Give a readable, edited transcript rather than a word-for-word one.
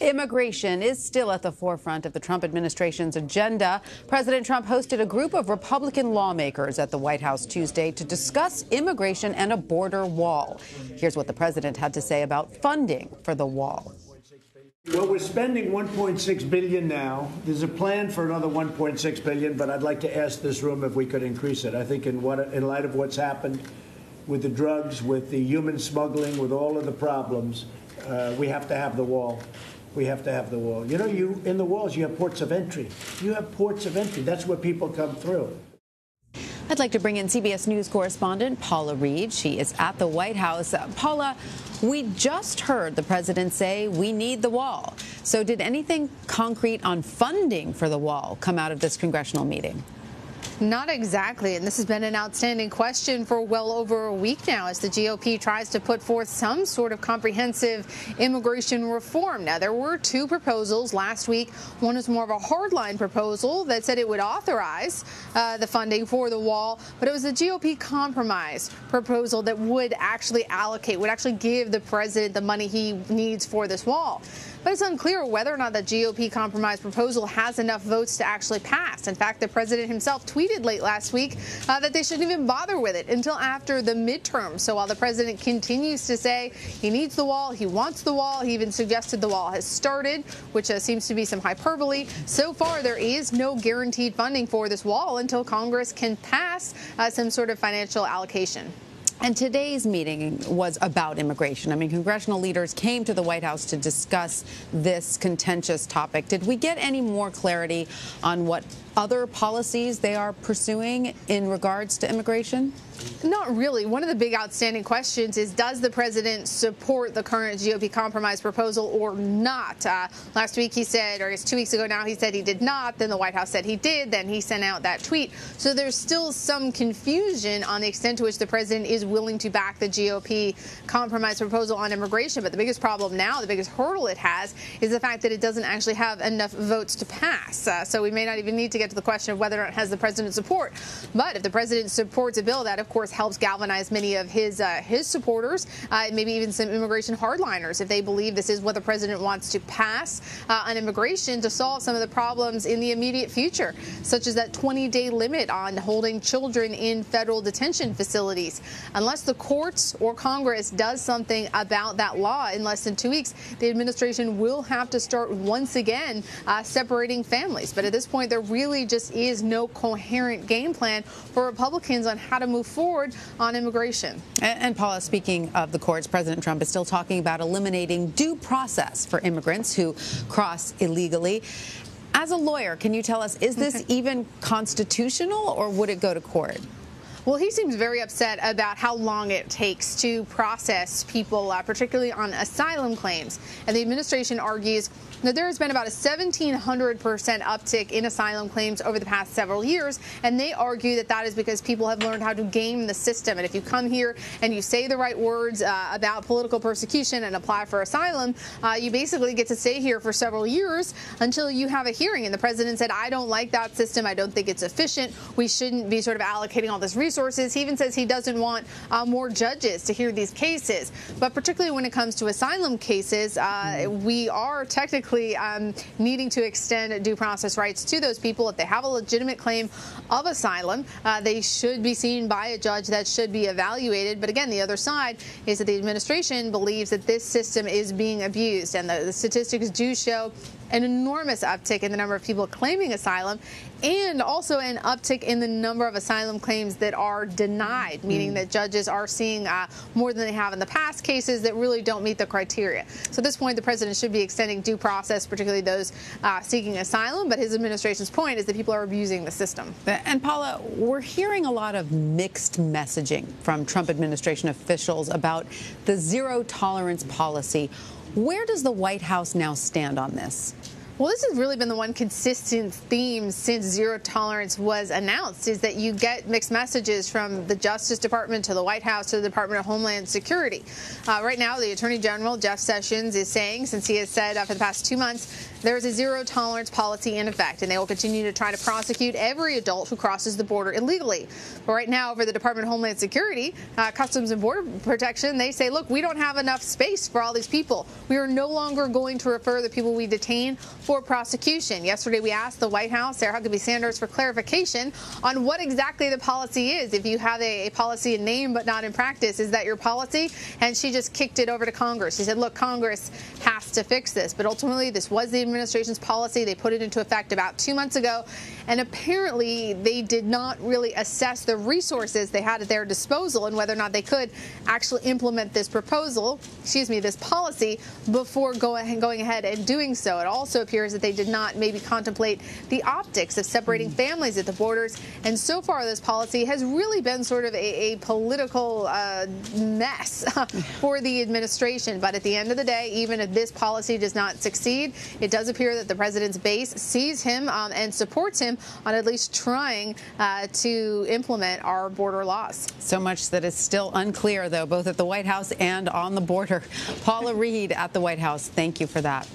Immigration is still at the forefront of the Trump administration's agenda. President Trump hosted a group of Republican lawmakers at the White House Tuesday to discuss immigration and a border wall. Here's what the president had to say about funding for the wall. Well, we're spending $1.6 billion now. There's a plan for another $1.6 billion, but I'd like to ask this room if we could increase it. I think in light of what's happened with the drugs, with the human smuggling, with all of the problems, we have to have the wall. We have to have the wall. You know, in the walls, you have ports of entry. You have ports of entry. That's where people come through. I'd like to bring in CBS News correspondent Paula Reed. She is at the White House. Paula, we just heard the president say we need the wall. So did anything concrete on funding for the wall come out of this congressional meeting? Not exactly, and this has been an outstanding question for well over a week now as the GOP tries to put forth some sort of comprehensive immigration reform. Now, there were two proposals last week. One is more of a hardline proposal that said it would authorize the funding for the wall, but it was a GOP compromise proposal that would actually give the president the money he needs for this wall. But it's unclear whether or not the GOP compromise proposal has enough votes to actually pass. In fact, the president himself tweeted late last week that they shouldn't even bother with it until after the midterm. So while the president continues to say he needs the wall, he wants the wall, he even suggested the wall has started, which seems to be some hyperbole. So far, there is no guaranteed funding for this wall until Congress can pass some sort of financial allocation. And today's meeting was about immigration. I mean, congressional leaders came to the White House to discuss this contentious topic. Did we get any more clarity on what other policies they are pursuing in regards to immigration? Not really. One of the big outstanding questions is, does the president support the current GOP compromise proposal or not? Last week he said, or I guess 2 weeks ago now, he said he did not. Then the White House said he did. Then he sent out that tweet. So there's still some confusion on the extent to which the president is willing to back the GOP compromise proposal on immigration. But the biggest problem now, the biggest hurdle it has, is the fact that it doesn't actually have enough votes to pass. So we may not even need to get to the question of whether or not it has the president's support. But if the president supports a bill that, of course, helps galvanize many of his supporters, maybe even some immigration hardliners, if they believe this is what the president wants to pass on immigration to solve some of the problems in the immediate future, such as that 20-day limit on holding children in federal detention facilities. Unless the courts or Congress does something about that law in less than 2 weeks, the administration will have to start once again separating families. But at this point, there really just is no coherent game plan for Republicans on how to move forward on immigration. And Paula, speaking of the courts, President Trump is still talking about eliminating due process for immigrants who cross illegally. As a lawyer, can you tell us, is this even constitutional, or would it go to court? Well, he seems very upset about how long it takes to process people, particularly on asylum claims. And the administration argues that there has been about a 1,700% uptick in asylum claims over the past several years. And they argue that that is because people have learned how to game the system. And if you come here and you say the right words about political persecution and apply for asylum, you basically get to stay here for several years until you have a hearing. And the president said, I don't like that system. I don't think it's efficient. We shouldn't be sort of allocating all this resources. He even says he doesn't want more judges to hear these cases. But particularly when it comes to asylum cases, we are technically needing to extend due process rights to those people. If they have a legitimate claim of asylum, they should be seen by a judge that should be evaluated. But again, the other side is that the administration believes that this system is being abused. And the statistics do show an enormous uptick in the number of people claiming asylum, and also an uptick in the number of asylum claims that are denied, meaning that judges are seeing more than they have in the past cases that really don't meet the criteria. So at this point, the president should be extending due process, particularly those seeking asylum. But his administration's point is that people are abusing the system. And Paula, we're hearing a lot of mixed messaging from Trump administration officials about the zero tolerance policy. Where does the White House now stand on this? Well, this has really been the one consistent theme since zero tolerance was announced, is that you get mixed messages from the Justice Department to the White House to the Department of Homeland Security. Right now, the Attorney General, Jeff Sessions, is saying, since he has said for the past 2 months, there is a zero tolerance policy in effect, and they will continue to try to prosecute every adult who crosses the border illegally. But right now, for the Department of Homeland Security, Customs and Border Protection, they say, look, we don't have enough space for all these people. We are no longer going to refer the people we detain for prosecution. Yesterday, we asked the White House, Sarah Huckabee Sanders, for clarification on what exactly the policy is. If you have a policy in name but not in practice, is that your policy? And she just kicked it over to Congress. She said, look, Congress has to fix this. But ultimately, this was the administration's policy. They put it into effect about 2 months ago. And apparently, they did not really assess the resources they had at their disposal and whether or not they could actually implement this this policy, before going ahead and doing so. It also appears that they did not maybe contemplate the optics of separating families at the borders. And so far, this policy has really been sort of a political mess for the administration. But at the end of the day, even if this policy does not succeed, it does appear that the president's base sees him and supports him on at least trying to implement our border laws. So much that is still unclear, though, both at the White House and on the border. Paula Reed at the White House, thank you for that.